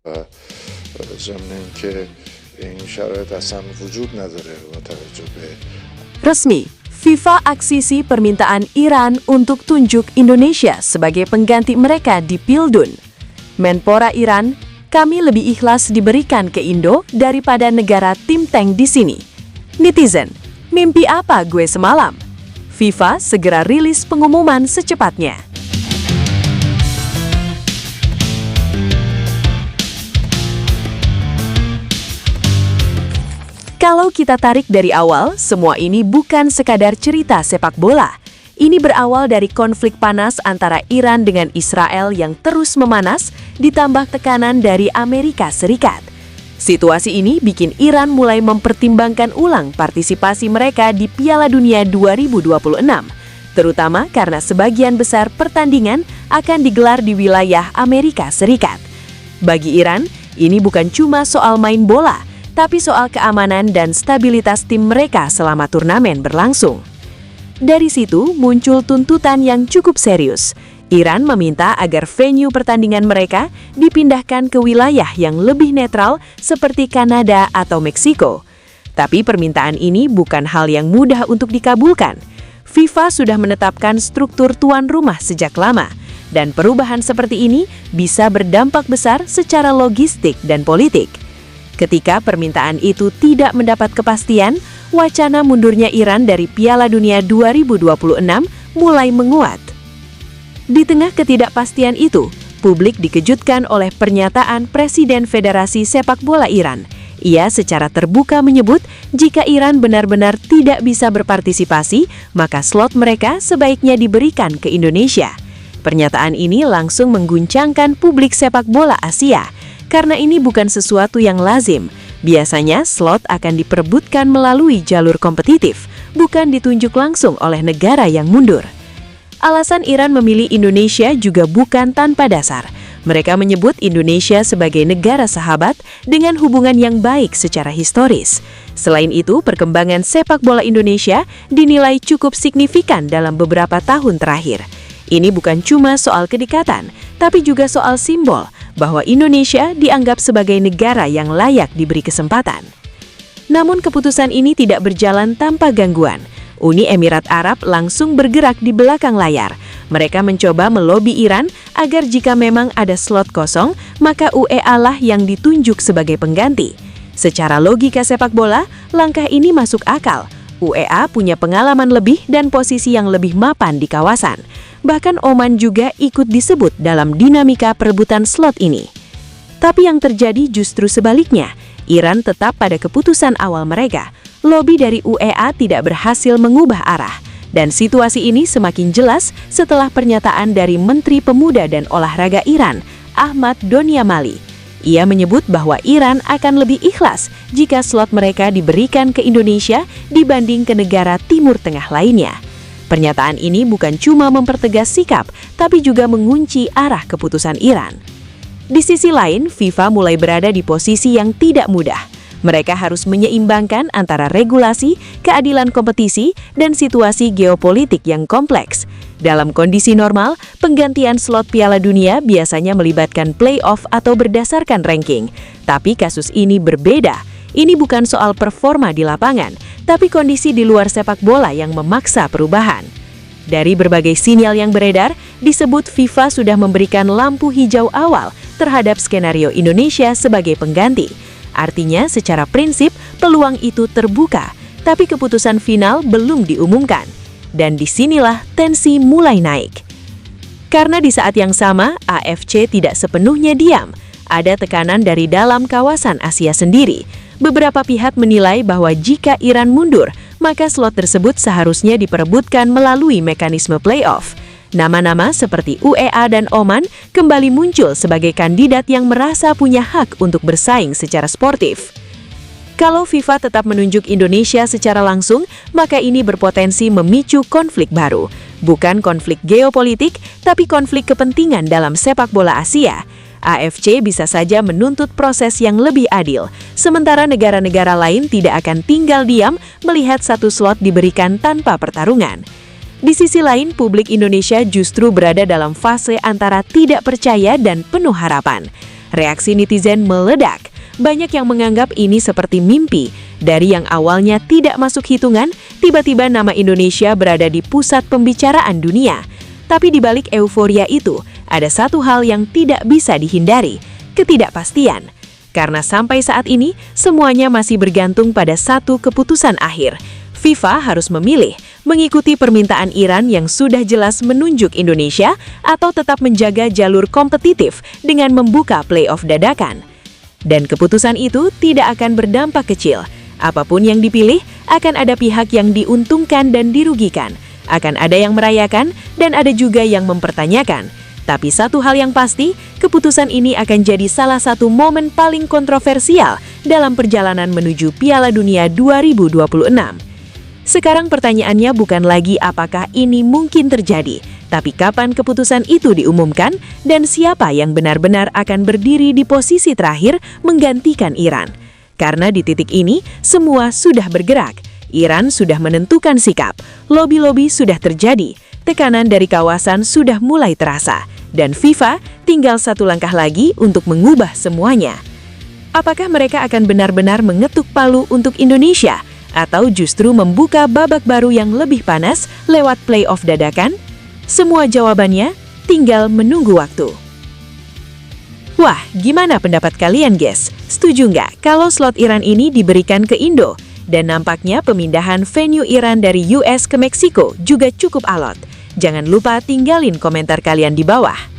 و ضمن اینکه این شرایط اصلا وجود نداره با توجه به Resmi, FIFA aksisi permintaan Iran untuk tunjuk Indonesia sebagai pengganti mereka di Pildun. Menpora Iran, kami lebih ikhlas diberikan ke Indo daripada negara tim tank di sini. Netizen, mimpi apa gue semalam? FIFA segera rilis pengumuman secepatnya. Kalau kita tarik dari awal, semua ini bukan sekadar cerita sepak bola. Ini berawal dari konflik panas antara Iran dengan Israel yang terus memanas, ditambah tekanan dari Amerika Serikat. Situasi ini bikin Iran mulai mempertimbangkan ulang partisipasi mereka di Piala Dunia 2026, terutama karena sebagian besar pertandingan akan digelar di wilayah Amerika Serikat. Bagi Iran, ini bukan cuma soal main bola, tapi soal keamanan dan stabilitas tim mereka selama turnamen berlangsung. Dari situ muncul tuntutan yang cukup serius. Iran meminta agar venue pertandingan mereka dipindahkan ke wilayah yang lebih netral seperti Kanada atau Meksiko. Tapi permintaan ini bukan hal yang mudah untuk dikabulkan. FIFA sudah menetapkan struktur tuan rumah sejak lama, dan perubahan seperti ini bisa berdampak besar secara logistik dan politik. Ketika permintaan itu tidak mendapat kepastian, wacana mundurnya Iran dari Piala Dunia 2026 mulai menguat. Di tengah ketidakpastian itu, publik dikejutkan oleh pernyataan Presiden Federasi Sepak Bola Iran. Ia secara terbuka menyebut jika Iran benar-benar tidak bisa berpartisipasi, maka slot mereka sebaiknya diberikan ke Indonesia. Pernyataan ini langsung mengguncangkan publik sepak bola Asia. Karena ini bukan sesuatu yang lazim. Biasanya slot akan diperebutkan melalui jalur kompetitif, bukan ditunjuk langsung oleh negara yang mundur. Alasan Iran memilih Indonesia juga bukan tanpa dasar. Mereka menyebut Indonesia sebagai negara sahabat dengan hubungan yang baik secara historis. Selain itu, perkembangan sepak bola Indonesia dinilai cukup signifikan dalam beberapa tahun terakhir. Ini bukan cuma soal kedekatan, tapi juga soal simbol bahwa Indonesia dianggap sebagai negara yang layak diberi kesempatan. Namun keputusan ini tidak berjalan tanpa gangguan. Uni Emirat Arab langsung bergerak di belakang layar. Mereka mencoba melobi Iran agar jika memang ada slot kosong, maka UEA lah yang ditunjuk sebagai pengganti. Secara logika sepak bola, langkah ini masuk akal. UEA punya pengalaman lebih dan posisi yang lebih mapan di kawasan. Bahkan Oman juga ikut disebut dalam dinamika perebutan slot ini. Tapi yang terjadi justru sebaliknya. Iran tetap pada keputusan awal mereka. Lobi dari UEA tidak berhasil mengubah arah. Dan situasi ini semakin jelas setelah pernyataan dari Menteri Pemuda dan Olahraga Iran, Ahmad Doniamali. Ia menyebut bahwa Iran akan lebih ikhlas jika slot mereka diberikan ke Indonesia dibanding ke negara Timur Tengah lainnya. Pernyataan ini bukan cuma mempertegas sikap, tapi juga mengunci arah keputusan Iran. Di sisi lain, FIFA mulai berada di posisi yang tidak mudah. Mereka harus menyeimbangkan antara regulasi, keadilan kompetisi, dan situasi geopolitik yang kompleks. Dalam kondisi normal, penggantian slot Piala Dunia biasanya melibatkan play-off atau berdasarkan ranking. Tapi kasus ini berbeda. Ini bukan soal performa di lapangan, tapi kondisi di luar sepak bola yang memaksa perubahan. Dari berbagai sinyal yang beredar, disebut FIFA sudah memberikan lampu hijau awal terhadap skenario Indonesia sebagai pengganti. Artinya, secara prinsip, peluang itu terbuka, tapi keputusan final belum diumumkan. Dan disinilah tensi mulai naik. Karena di saat yang sama, AFC tidak sepenuhnya diam. Ada tekanan dari dalam kawasan Asia sendiri. Beberapa pihak menilai bahwa jika Iran mundur, maka slot tersebut seharusnya diperebutkan melalui mekanisme playoff. Nama-nama seperti UEA dan Oman kembali muncul sebagai kandidat yang merasa punya hak untuk bersaing secara sportif. Kalau FIFA tetap menunjuk Indonesia secara langsung, maka ini berpotensi memicu konflik baru. Bukan konflik geopolitik, tapi konflik kepentingan dalam sepak bola Asia. AFC bisa saja menuntut proses yang lebih adil, sementara negara-negara lain tidak akan tinggal diam melihat satu slot diberikan tanpa pertarungan. Di sisi lain, publik Indonesia justru berada dalam fase antara tidak percaya dan penuh harapan. Reaksi netizen meledak. Banyak yang menganggap ini seperti mimpi. Dari yang awalnya tidak masuk hitungan, tiba-tiba nama Indonesia berada di pusat pembicaraan dunia. Tapi di balik euforia itu, ada satu hal yang tidak bisa dihindari, ketidakpastian. Karena sampai saat ini, semuanya masih bergantung pada satu keputusan akhir. FIFA harus memilih, mengikuti permintaan Iran yang sudah jelas menunjuk Indonesia atau tetap menjaga jalur kompetitif dengan membuka playoff dadakan. Dan keputusan itu tidak akan berdampak kecil. Apapun yang dipilih, akan ada pihak yang diuntungkan dan dirugikan. Akan ada yang merayakan dan ada juga yang mempertanyakan. Tapi satu hal yang pasti, keputusan ini akan jadi salah satu momen paling kontroversial dalam perjalanan menuju Piala Dunia 2026. Sekarang pertanyaannya bukan lagi apakah ini mungkin terjadi, tapi kapan keputusan itu diumumkan dan siapa yang benar-benar akan berdiri di posisi terakhir menggantikan Iran. Karena di titik ini, semua sudah bergerak. Iran sudah menentukan sikap, lobi-lobi sudah terjadi, tekanan dari kawasan sudah mulai terasa, dan FIFA tinggal satu langkah lagi untuk mengubah semuanya. Apakah mereka akan benar-benar mengetuk palu untuk Indonesia? Atau justru membuka babak baru yang lebih panas lewat playoff dadakan? Semua jawabannya tinggal menunggu waktu. Wah, gimana pendapat kalian, guys? Setuju nggak kalau slot Iran ini diberikan ke Indo? Dan nampaknya pemindahan venue Iran dari US ke Meksiko juga cukup alot. Jangan lupa tinggalin komentar kalian di bawah.